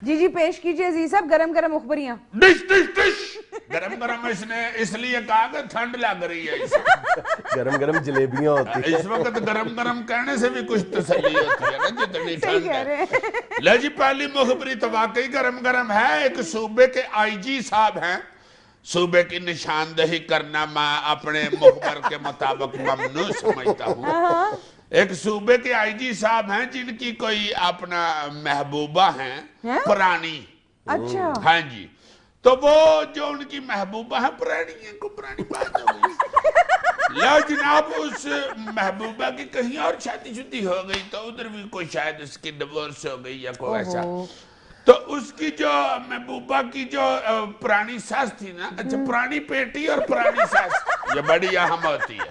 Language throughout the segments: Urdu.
جی جی پیش کیجئے عزیز صاحب گرم گرم مخبریاں. ڈش ڈش ڈش گرم گرم اس نے اس لیے کہا کہ ٹھنڈ لگ رہی ہے اس گرم گرم جلیبیاں ہوتی ہیں اس وقت گرم گرم کہنے سے بھی کچھ تسلی ہوتی ہے نا جتنی ٹھنڈ ہے. لے جی پہلی مخبری تو واقعی گرم گرم ہے. ایک صوبے کے آئی جی صاحب ہیں. صوبے کی نشاندہی کرنا میں اپنے مخبر کے مطابق ممنوع سمجھتا ہوں. ایک صوبے کے آئی جی صاحب ہیں جن کی کوئی اپنا محبوبہ ہیں پرانی. اچھا ہاں جی. تو وہ جو ان کی محبوبہ ہیں پرانی ہیں کو پرانی بات ہو گئی. لو جناب اس محبوبہ کی کہیں اور شادی شدی ہو گئی تو ادھر بھی کوئی شاید اس کی ڈیورس ہو گئی یا کوئی ایسا. تو اس کی جو محبوبہ کی جو پرانی ساس تھی نا اچھا پرانی پیٹی اور پرانی ساس یہ بڑی اہم ہوتی ہے.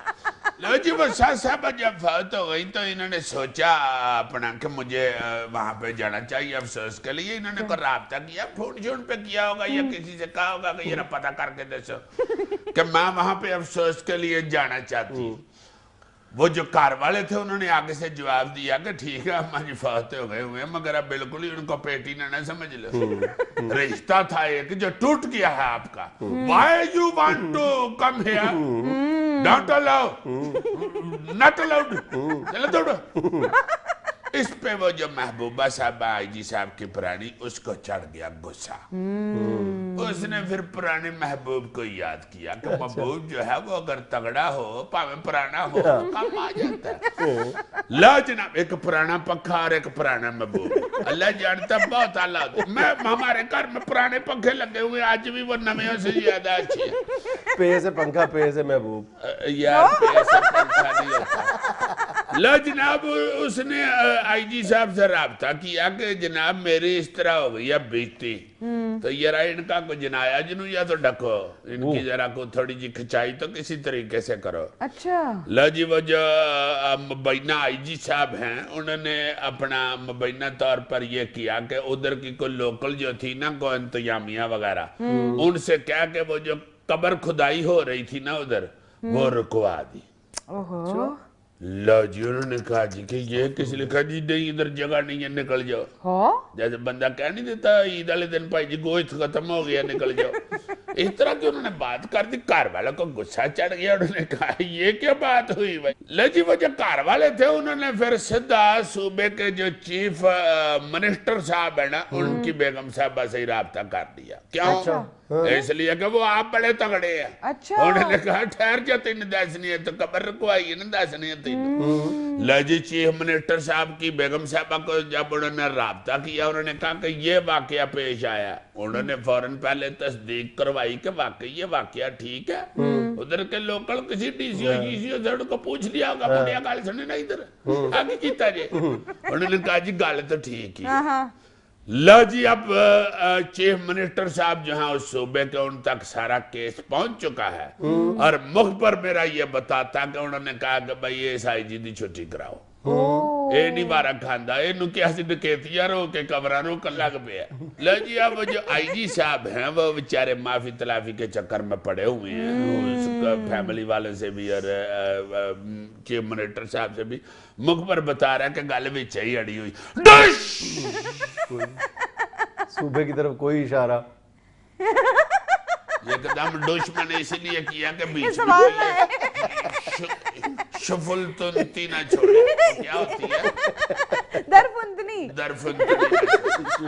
لو جی وہ ساس صاحبہ جب فوت ہو گئی تو انہوں نے سوچا اپنا کہ مجھے وہاں پہ جانا چاہیے افسوس کے لیے. انہوں نے کوئی رابطہ کیا فون شون پہ کیا ہوگا یا کسی سے کہا ہوگا کہ یہ پتہ کر کے دسو کہ میں وہاں پہ افسوس کے لیے جانا چاہتی ہوں. وہ جو کار والے تھے انہوں نے آگے سے جواب دیا کہ ٹھیک ہے ہمارا جی فوت ہو گئے ہوئے ہیں مگر اب بالکل ہی ان کو پیٹی نہ سمجھ لو. رشتہ تھا ایک جو ٹوٹ گیا ہے آپ کا. Why you want to come here? Don't allow. Not allowed. چلو دوڑو. اس پہ وہ جو محبوبہ صاحبہ آئی جی صاحب کی پرانی اس کو چڑھ گیا غصہ. اس نے پھر پرانے محبوب کو یاد کیا کہ محبوب جو ہے وہ اگر تگڑا ہو پاویں پرانا ہو کام آ جاتا ہے. لا جناب ایک پرانا پکھا اور ایک پرانا محبوب. اللہ جانتا بہت اعلیٰ. میں ہمارے گھر میں پرانے پنکھے لگے ہوئے آج بھی وہ نمیوں سے زیادہ اچھی ہے. پے سے پنکھا پے سے محبوب. یار پے سے پنکھا نہیں ہوتا. لا جناب اس نے آئی جی صاحب سے رابطہ کیا کہ جناب میری اس طرح ہو گئی اب بیچتی تو یہ رہا ان کا کوئی جنایا جنو یا تو ڈکو ان کی ذرا کو تھوڑی جی کھچائی تو کسی طریقے سے کرو. اچھا لا جی وہ جو مبینہ آئی جی صاحب ہیں انہوں نے اپنا مبینہ طور پر یہ کیا کہ ادھر کی کوئی لوکل جو تھی نا کوئی انتظامیہ وغیرہ ان سے کیا کہ وہ جو قبر کھدائی ہو رہی تھی نا ادھر وہ رکوا دی. لا جی انہوں نے کہا جی کہ یہ کس لکھا جی نہیں ادھر جگہ نہیں ہے نکل جاؤ. جیسے بندہ کہہ نہیں دیتا عید والے دن بھائی جی گوشت ختم ہو گیا نکل جاؤ. اس طرح کی انہوں نے بات کر دی. کار والوں کو غصہ چڑھ گیا. انہوں نے کہا یہ کیا بات ہوئی بھائی. لا جی وہ جو کار والے تھے انہوں نے پھر سدھا صوبے کے جو چیف منسٹر صاحب ہیں نا ان کی بیگم صاحبہ سے ہی رابطہ کر دیا. کیوں اس لیے کہ وہ آپ بڑے تگڑے ہیں. انہوں نے کہا ٹھہر جا تین دسنی ہے تو قبر رکوائی ہے نا دسنی ہے تین. لا جی چیف منسٹر صاحب کی بیگم صاحبہ کو جب انہوں نے رابطہ کیا انہوں نے کہا کہ یہ واقعہ پیش آیا. انہوں نے فوراً پہلے تصدیق کروائی کہ واقعی یہ واقعہ ٹھیک ہے. ادھر کے لوکل کسی ڈی سی او جی سی او سے ان کو پوچھ لیا ہوگا بڑھیا گال سنے نا ادھر آگے کیتا جی. انہوں نے کہا جی گال تو ٹھیک ہی. لا جی اب چیف منسٹر صاحب جو ہیں اس صوبے کے ان تک سارا کیس پہنچ چکا ہے اور مخبر میرا یہ بتاتا کہ انہوں نے کہا کہ بھائی یہ آئی جی دی چھٹی کراؤ. اے نہیں بارہ کھاندہ اے نو کیا سی دکیتیا رو کے کورانوں کا لگ پہ ہے. لا جی اب جو آئی جی صاحب ہیں وہ بیچارے معافی تلافی کے چکر میں پڑے ہوئے ہیں. اس فیملی والے سے بھی اور چیف منسٹر صاحب سے بھی. مخبر بتا رہا ہے کہ گل بھی چاہیے اڑی ہوئی. ڈش صوبے کی طرف کوئی اشارہ. ایک دم ڈش میں نے اس لیے کیا کہ بیچ میں شفل تنتی نہ چھوڑے. کیا ہوتی ہے درفندنی. درفندنی